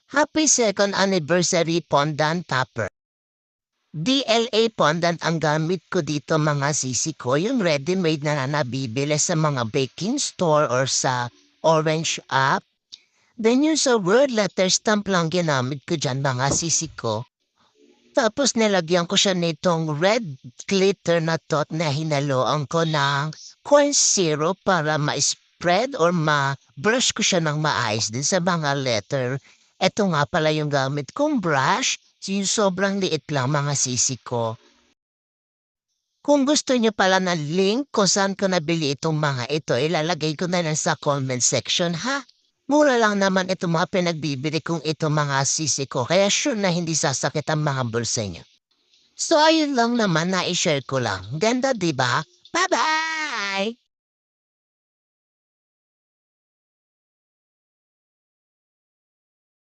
Happy second anniversary fondant topper. DLA fondant ang gamit ko dito mga sisi ko, yung ready-made na nabibili sa mga baking store or sa orange app. Then yung sa word letter stamp lang ginamit ko dyan mga sisi ko. Tapos nilagyan ko siya nitong red glitter na tot na hinaloan ko ng corn syrup para ma-spread or ma-brush ko siya ng maayos din sa mga letter. Eto nga pala yung gamit kong brush, yung sobrang liit lang mga sisi ko. Kung gusto niyo pala ng link kung saan ko nabili itong mga ito, ilalagay ko na lang sa comment section ha. Mura lang naman itong mga pinagbibili kong ito mga sisi ko, kaya sure na hindi sasakit ang mga bulsa niyo. So ayun lang naman na i-share ko lang. Ganda 'di ba? Bye-bye!